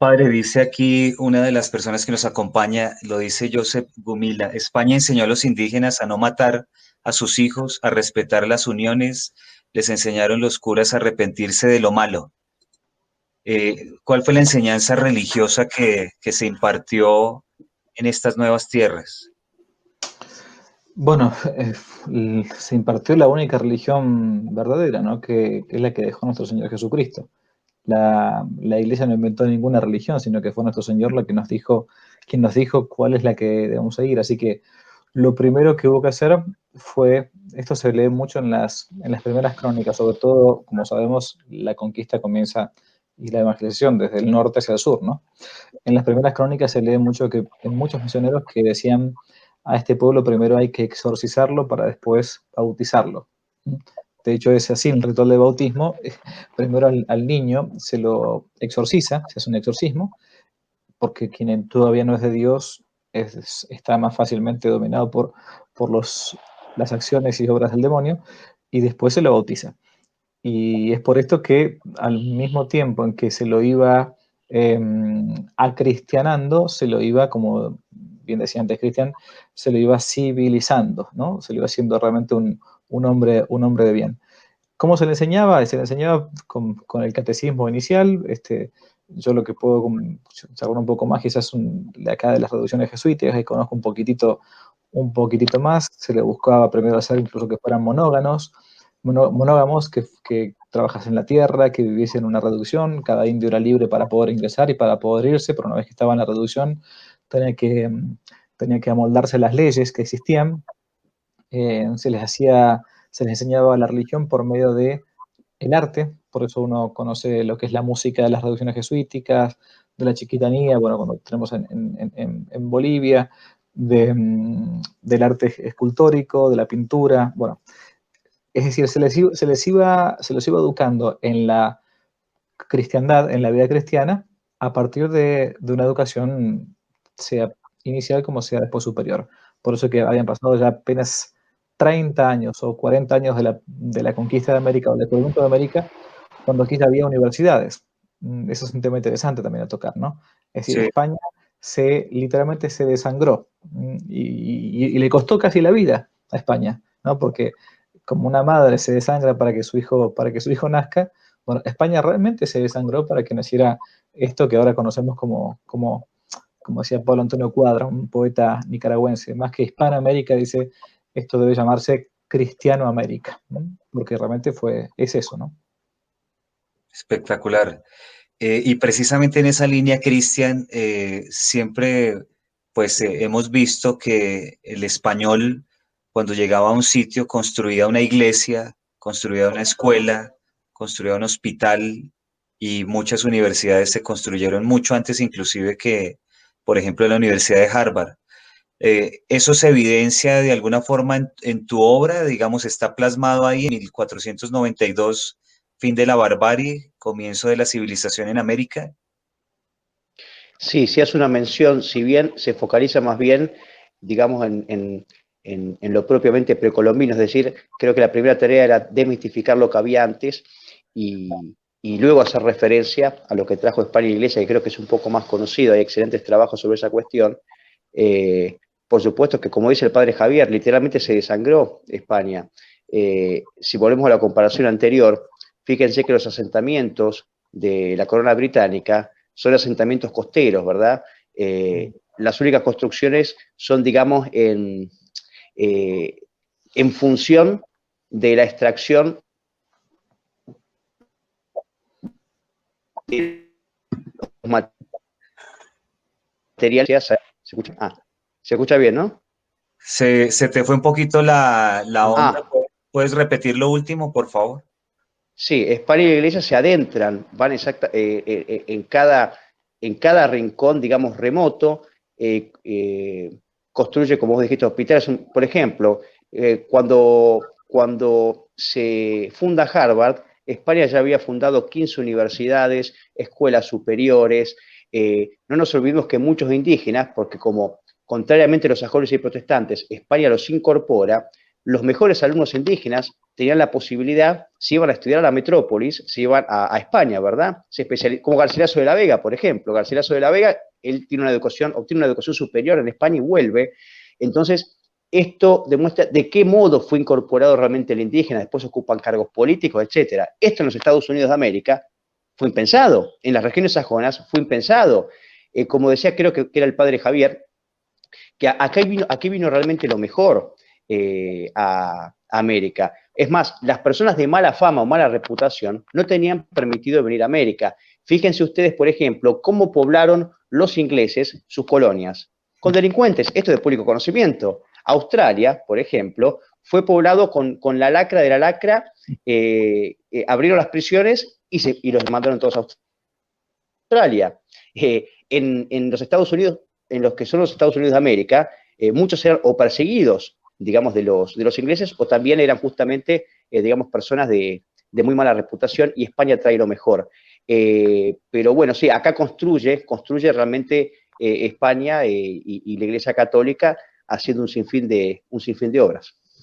Padre, dice aquí una de las personas que nos acompaña, lo dice Joseph Gumila, España enseñó a los indígenas a no matar a sus hijos, a respetar las uniones, les enseñaron los curas a arrepentirse de lo malo. ¿Cuál fue la enseñanza religiosa que se impartió en estas nuevas tierras? Bueno, se impartió la única religión verdadera, ¿no? Que es la que dejó nuestro Señor Jesucristo. La Iglesia no inventó ninguna religión, sino que fue nuestro Señor la que nos dijo, quien nos dijo cuál es la que debemos seguir. Así que lo primero que hubo que hacer fue, esto se lee mucho en las primeras crónicas, sobre todo, como sabemos, la conquista comienza y la evangelización desde el norte hacia el sur, ¿no? En las primeras crónicas se lee mucho que en muchos misioneros que decían a este pueblo primero hay que exorcizarlo para después bautizarlo. De hecho, es así el ritual de bautismo. Primero al niño se lo exorciza, se hace un exorcismo, porque quien todavía no es de Dios está más fácilmente dominado por las acciones y obras del demonio, y después se lo bautiza. Y es por esto que al mismo tiempo en que se lo iba eh, acristianando, se lo iba, como bien decía antes Cristian, se lo iba civilizando, ¿no? Se lo iba haciendo realmente un hombre de bien. ¿Cómo se le enseñaba? Se le enseñaba con el catecismo inicial. Yo lo que puedo charlar un poco más, quizás de acá de las reducciones jesuíticas, ahí conozco un poquitito más. Se le buscaba primero hacer incluso que fueran monógamos, que trabajasen en la tierra, que viviesen una reducción. Cada indio era libre para poder ingresar y para poder irse, pero una vez que estaba en la reducción tenía que, tenía que amoldarse las leyes que existían. Se les hacía, se les enseñaba la religión por medio de el arte, por eso uno conoce lo que es la música de las reducciones jesuíticas, de la chiquitanía, bueno, cuando tenemos en Bolivia, del arte escultórico, de la pintura, bueno, es decir, se los iba educando en la cristiandad, en la vida cristiana, a partir de una educación, sea inicial como sea después superior. Por eso que habían pasado ya apenas 30 años o 40 años de la conquista de América o del descubrimiento de América, cuando aquí ya había universidades. Eso es un tema interesante también a tocar, ¿no? Es decir, Sí, España literalmente se desangró y le costó casi la vida a España, ¿no? Porque como una madre se desangra para que su hijo nazca, bueno, España realmente se desangró para que naciera esto que ahora conocemos como decía Pablo Antonio Cuadra, un poeta nicaragüense, más que Hispanoamérica, dice, esto debe llamarse Cristianoamérica, ¿no? Porque realmente es eso, ¿no? espectacular. Y precisamente en esa línea, Cristian, siempre pues hemos visto que el español, cuando llegaba a un sitio, construía una iglesia, construía una escuela, construía un hospital y muchas universidades se construyeron mucho antes inclusive que, por ejemplo, la Universidad de Harvard. ¿Eso se evidencia de alguna forma en tu obra? Digamos, está plasmado ahí en 1492, fin de la barbarie, comienzo de la civilización en América. Sí, sí hace una mención, si bien se focaliza más bien, digamos, en lo propiamente precolombino, es decir, creo que la primera tarea era desmitificar lo que había antes y luego hacer referencia a lo que trajo España y la Iglesia, que creo que es un poco más conocido, hay excelentes trabajos sobre esa cuestión. Por supuesto que, como dice el padre Javier, literalmente se desangró España. Si volvemos a la comparación anterior, fíjense que los asentamientos de la corona británica son asentamientos costeros, ¿verdad? Las únicas construcciones son, digamos, en función de la extracción de los materiales. ¿Se escucha? Se escucha bien, ¿no? Se te fue un poquito la onda. Ah, ¿Puedes repetir lo último, por favor? sí, España y la Iglesia se adentran, van en cada rincón, digamos, remoto, construye, como vos dijiste, hospitales. Por ejemplo, cuando se funda Harvard, España ya había fundado 15 universidades, escuelas superiores. No nos olvidemos que muchos indígenas, porque como contrariamente a los sajones y protestantes, España los incorpora, los mejores alumnos indígenas tenían la posibilidad, si iban a estudiar a la metrópolis, se iban a España, ¿verdad? Como Garcilaso de la Vega, por ejemplo. Garcilaso de la Vega, él tiene obtiene una educación superior en España y vuelve. Entonces, esto demuestra de qué modo fue incorporado realmente el indígena, después ocupan cargos políticos, etc. Esto en los Estados Unidos de América fue impensado, en las regiones sajonas fue impensado. Como decía, creo que era el padre Javier, que aquí vino realmente lo mejor a América. Es más, las personas de mala fama o mala reputación no tenían permitido venir a América. Fíjense ustedes, por ejemplo, cómo poblaron los ingleses sus colonias. Con delincuentes, esto es de público conocimiento. Australia, por ejemplo, fue poblado con la lacra de la lacra, abrieron las prisiones y los mandaron todos a Australia. En los Estados Unidos, en los que son los Estados Unidos de América, muchos eran o perseguidos, digamos, de los ingleses, o también eran justamente, digamos, personas de muy mala reputación, y España trae lo mejor. Pero bueno, sí, acá construye realmente España y la Iglesia Católica haciendo un sinfín de obras.